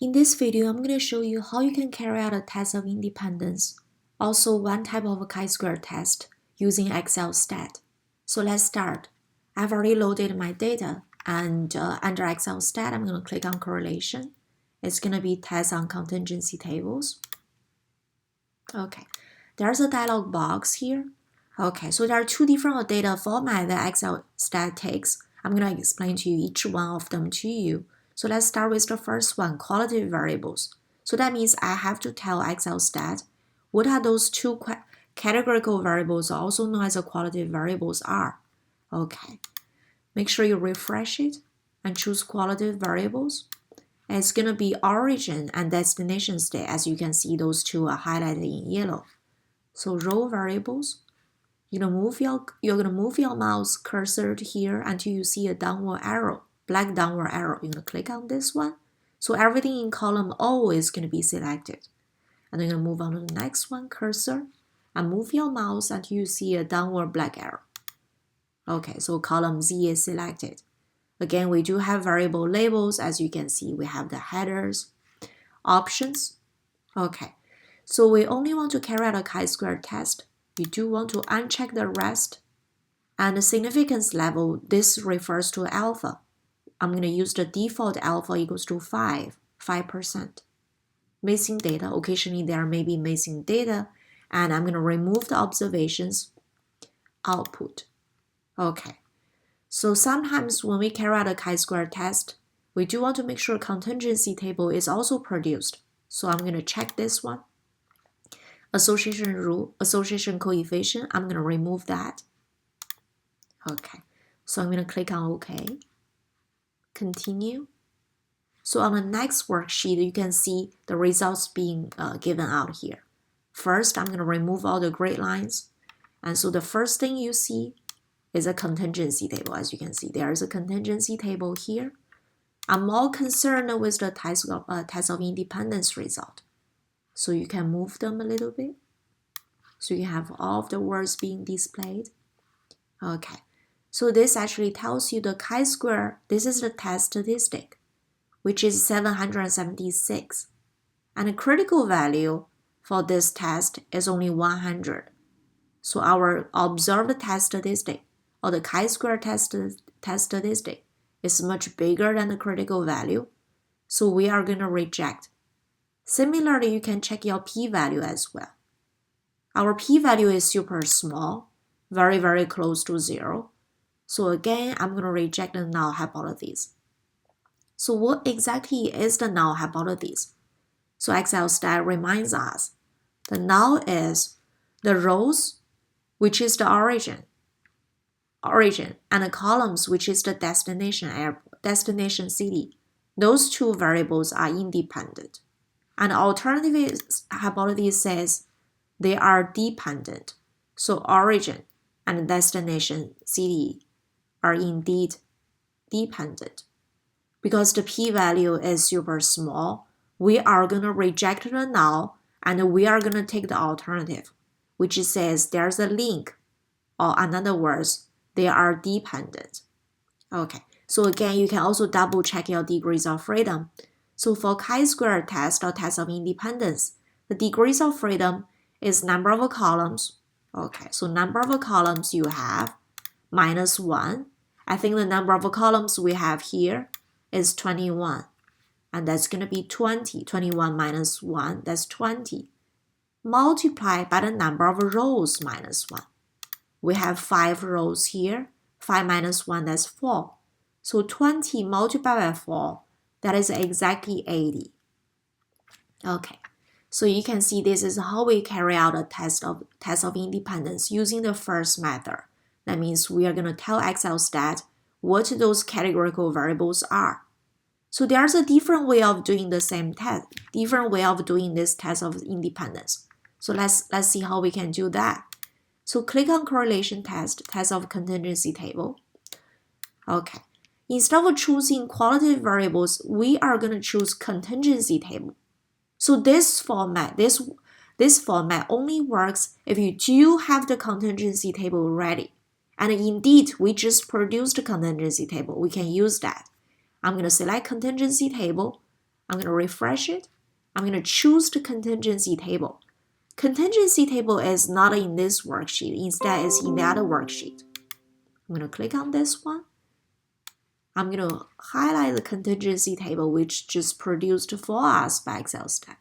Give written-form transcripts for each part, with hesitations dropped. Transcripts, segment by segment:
In this video, I'm going to show you how you can carry out a test of independence, also one type of a chi-square test using XLSTAT. So let's start. I've already loaded my data, and under XLSTAT, I'm going to click on correlation. It's going to be test on contingency tables. Okay, there's a dialog box here. Okay, so there are two different data format that XLSTAT takes. I'm going to explain to you each one of them to you. So let's start with the first one, qualitative variables. So that means I have to tell XLSTAT what are those two categorical variables, also known as the qualitative variables, are. Okay, make sure you refresh it and choose qualitative variables. And it's going to be origin and destination state. As you can see, those two are highlighted in yellow. So row variables, you're going to move your mouse cursor here until you see a downward arrow. Black downward arrow, you're going to click on this one. So everything in column O is going to be selected. And then you're going to move on to the next one, cursor, and move your mouse until you see a downward black arrow. Okay, so column Z is selected. Again, we do have variable labels. As you can see, we have the headers, options. Okay, so we only want to carry out a chi-square test. You do want to uncheck the rest. And the significance level, this refers to alpha. I'm going to use the default alpha equals to 5%. Missing data, occasionally there may be missing data, and I'm going to remove the observations, output. Okay, so sometimes when we carry out a chi-square test, we do want to make sure contingency table is also produced. So I'm going to check this one. Association rule, association coefficient, I'm going to remove that. Okay, so I'm going to click on OK. Continue. So on the next worksheet, you can see the results being given out here. First, I'm going to remove all the gray lines. And so the first thing you see is a contingency table. As you can see, there is a contingency table here. I'm more concerned with the test of independence result. So you can move them a little bit. So you have all of the words being displayed. Okay. So this actually tells you the chi-square, this is the test statistic, which is 776. And the critical value for this test is only 100. So our observed test statistic, or the chi-square test statistic, is much bigger than the critical value. So we are going to reject. Similarly, you can check your p-value as well. Our p-value is super small, very, very close to 0. So again, I'm going to reject the null hypothesis. So what exactly is the null hypothesis? So XLSTAT reminds us the null is the rows, which is the origin, and the columns, which is the destination city. Those two variables are independent. And the alternative hypothesis says they are dependent. So origin and destination city are indeed dependent. Because the p-value is super small, we are going to reject the null and we are going to take the alternative, which says there's a link, or in other words, they are dependent. Okay, so again, you can also double check your degrees of freedom. So for chi-square test or test of independence, the degrees of freedom is number of columns. Okay, so number of columns you have -1. I think the number of columns we have here is 21. And that's going to be 20. 21 minus 1, that's 20. Multiply by the number of rows -1. We have 5 rows here. 5 minus 1, that's 4. So 20 multiplied by 4, that is exactly 80. Okay, so you can see this is how we carry out a test of independence using the first method. That means we are going to tell XLSTAT what those categorical variables are. So there's a different way of doing the same test, different way of doing this test of independence. So let's see how we can do that. So click on correlation test of contingency table. Okay. Instead of choosing qualitative variables, we are going to choose contingency table. So this format only works if you do have the contingency table ready. And indeed, we just produced a contingency table. We can use that. I'm going to select contingency table. I'm going to refresh it. I'm going to choose the contingency table. Contingency table is not in this worksheet. Instead, it's in the other worksheet. I'm going to click on this one. I'm going to highlight the contingency table, which just produced for us by XLSTAT.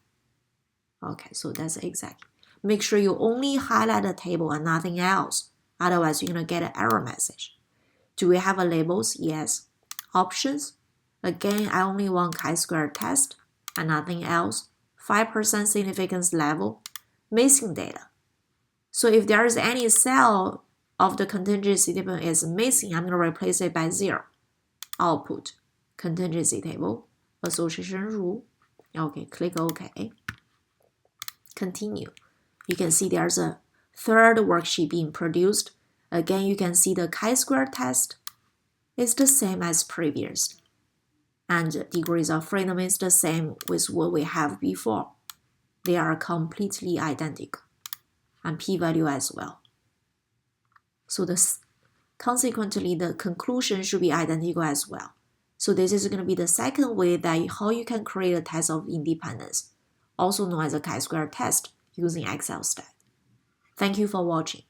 Okay, so that's exactly. Make sure you only highlight the table and nothing else. Otherwise, you're going to get an error message. Do we have a labels? Yes. Options. Again, I only want chi-square test and nothing else. 5% significance level. Missing data. So if there is any cell of the contingency table is missing, I'm going to replace it by 0. Output. Contingency table. Association rule. Okay, click OK. Continue. You can see there's a third worksheet being produced. Again, you can see the chi-square test is the same as previous. And degrees of freedom is the same with what we have before. They are completely identical. And p-value as well. So consequently, the conclusion should be identical as well. So this is going to be the second way that how you can create a test of independence, also known as a chi-square test using XLSTAT. Thank you for watching.